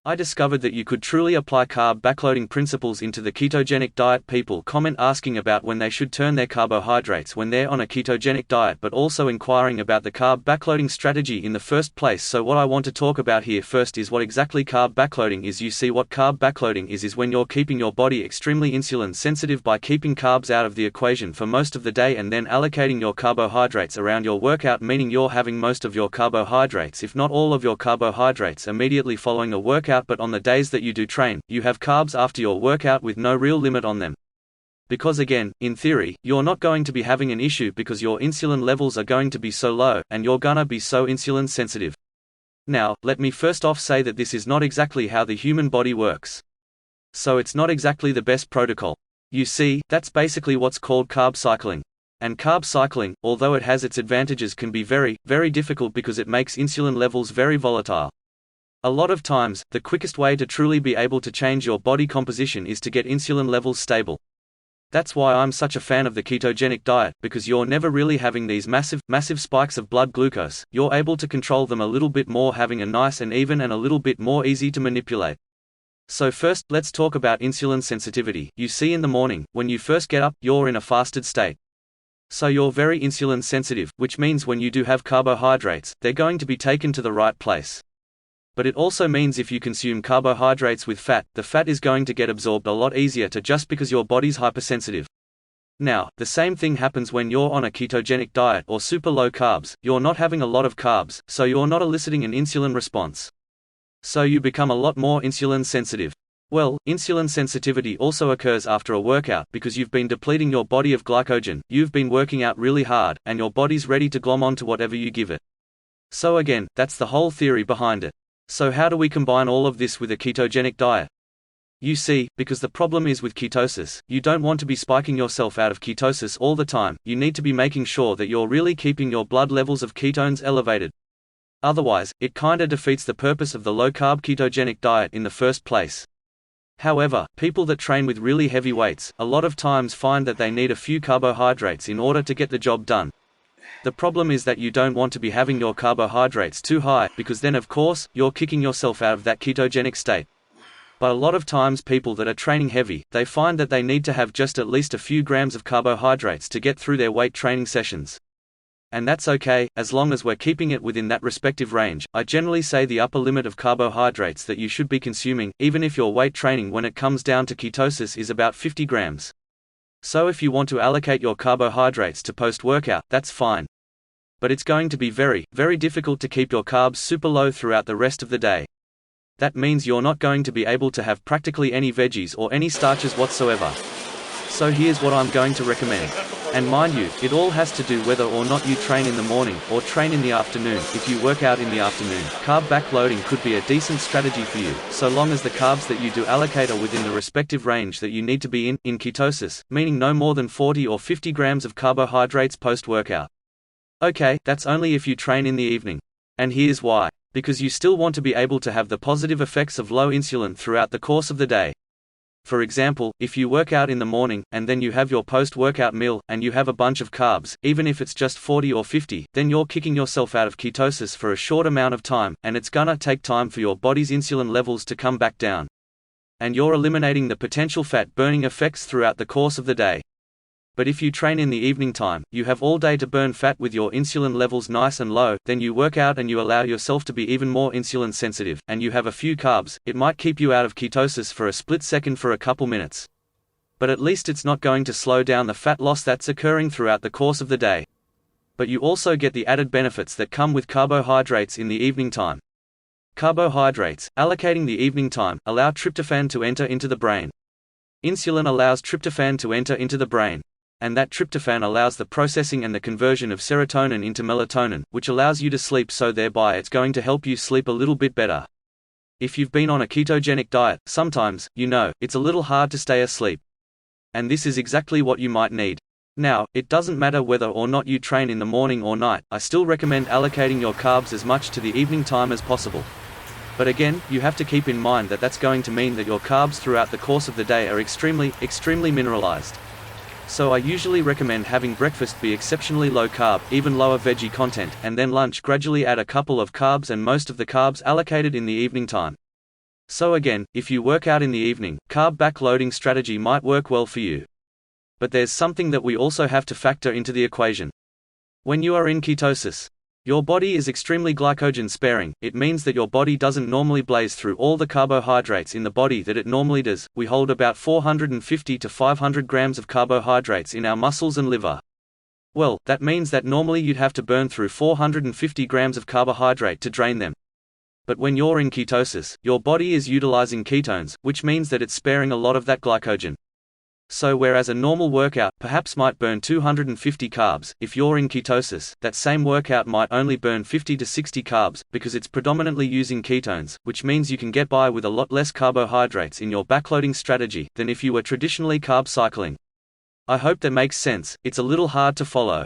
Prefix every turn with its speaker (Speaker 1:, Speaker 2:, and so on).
Speaker 1: I discovered that you could truly apply carb backloading principles into the ketogenic diet. People comment asking about when they should turn their carbohydrates when they're on a ketogenic diet, but also inquiring about the carb backloading strategy in the first place. So what I want to talk about here first is what exactly carb backloading is. You see, what carb backloading is when you're keeping your body extremely insulin sensitive by keeping carbs out of the equation for most of the day and then allocating your carbohydrates around your workout, meaning you're having most of your carbohydrates, if not all of your carbohydrates, immediately following a workout. But on the days that you do train, you have carbs after your workout with no real limit on them. Because again, in theory, you're not going to be having an issue because your insulin levels are going to be so low, and you're gonna be so insulin sensitive. Now, let me first off say that this is not exactly how the human body works. So it's not exactly the best protocol. You see, that's basically what's called carb cycling. And carb cycling, although it has its advantages, can be very, very difficult because it makes insulin levels very volatile. A lot of times, the quickest way to truly be able to change your body composition is to get insulin levels stable. That's why I'm such a fan of the ketogenic diet, because you're never really having these massive spikes of blood glucose. You're able to control them a little bit more, having a nice and even and a little bit more easy to manipulate. So first, let's talk about insulin sensitivity. You see, in the morning, when you first get up, you're in a fasted state. So you're very insulin sensitive, which means when you do have carbohydrates, they're going to be taken to the right place. But it also means if you consume carbohydrates with fat, the fat is going to get absorbed a lot easier just because your body's hypersensitive. Now, the same thing happens when you're on a ketogenic diet or super low carbs. You're not having a lot of carbs, so you're not eliciting an insulin response. So you become a lot more insulin sensitive. Well, insulin sensitivity also occurs after a workout because you've been depleting your body of glycogen, you've been working out really hard, and your body's ready to glom onto whatever you give it. So again, that's the whole theory behind it. So how do we combine all of this with a ketogenic diet? You see, because the problem is with ketosis, you don't want to be spiking yourself out of ketosis all the time. You need to be making sure that you're really keeping your blood levels of ketones elevated. Otherwise, it kinda defeats the purpose of the low-carb ketogenic diet in the first place. However, people that train with really heavy weights, a lot of times find that they need a few carbohydrates in order to get the job done. The problem is that you don't want to be having your carbohydrates too high, because then of course, you're kicking yourself out of that ketogenic state. But a lot of times people that are training heavy, they find that they need to have just at least a few grams of carbohydrates to get through their weight training sessions. And that's okay, as long as we're keeping it within that respective range. I generally say the upper limit of carbohydrates that you should be consuming, even if you're weight training when it comes down to ketosis, is about 50 grams. So if you want to allocate your carbohydrates to post-workout, that's fine. But it's going to be very, very difficult to keep your carbs super low throughout the rest of the day. That means you're not going to be able to have practically any veggies or any starches whatsoever. So here's what I'm going to recommend. And mind you, it all has to do whether or not you train in the morning or train in the afternoon. If you work out in the afternoon, carb backloading could be a decent strategy for you, so long as the carbs that you do allocate are within the respective range that you need to be in ketosis, meaning no more than 40 or 50 grams of carbohydrates post-workout. Okay, that's only if you train in the evening. And here's why. Because you still want to be able to have the positive effects of low insulin throughout the course of the day. For example, if you work out in the morning, and then you have your post-workout meal, and you have a bunch of carbs, even if it's just 40 or 50, then you're kicking yourself out of ketosis for a short amount of time, and it's gonna take time for your body's insulin levels to come back down. And you're eliminating the potential fat-burning effects throughout the course of the day. But if you train in the evening time, you have all day to burn fat with your insulin levels nice and low, then you work out and you allow yourself to be even more insulin sensitive, and you have a few carbs. It might keep you out of ketosis for a split second for a couple minutes. But at least it's not going to slow down the fat loss that's occurring throughout the course of the day. But you also get the added benefits that come with carbohydrates in the evening time. Carbohydrates, allocating the evening time, allow tryptophan to enter into the brain. Insulin allows tryptophan to enter into the brain. And that tryptophan allows the processing and the conversion of serotonin into melatonin, which allows you to sleep, so thereby it's going to help you sleep a little bit better. If you've been on a ketogenic diet, sometimes, it's a little hard to stay asleep. And this is exactly what you might need. Now, it doesn't matter whether or not you train in the morning or night, I still recommend allocating your carbs as much to the evening time as possible. But again, you have to keep in mind that that's going to mean that your carbs throughout the course of the day are extremely mineralized. So I usually recommend having breakfast be exceptionally low carb, even lower veggie content, and then lunch gradually add a couple of carbs and most of the carbs allocated in the evening time. So again, if you work out in the evening, carb backloading strategy might work well for you. But there's something that we also have to factor into the equation. When you are in ketosis, your body is extremely glycogen sparing. It means that your body doesn't normally blaze through all the carbohydrates in the body that it normally does. We hold about 450 to 500 grams of carbohydrates in our muscles and liver. Well, that means that normally you'd have to burn through 450 grams of carbohydrate to drain them. But when you're in ketosis, your body is utilizing ketones, which means that it's sparing a lot of that glycogen. So whereas a normal workout perhaps might burn 250 carbs, if you're in ketosis, that same workout might only burn 50 to 60 carbs, because it's predominantly using ketones, which means you can get by with a lot less carbohydrates in your backloading strategy than if you were traditionally carb cycling. I hope that makes sense. It's a little hard to follow.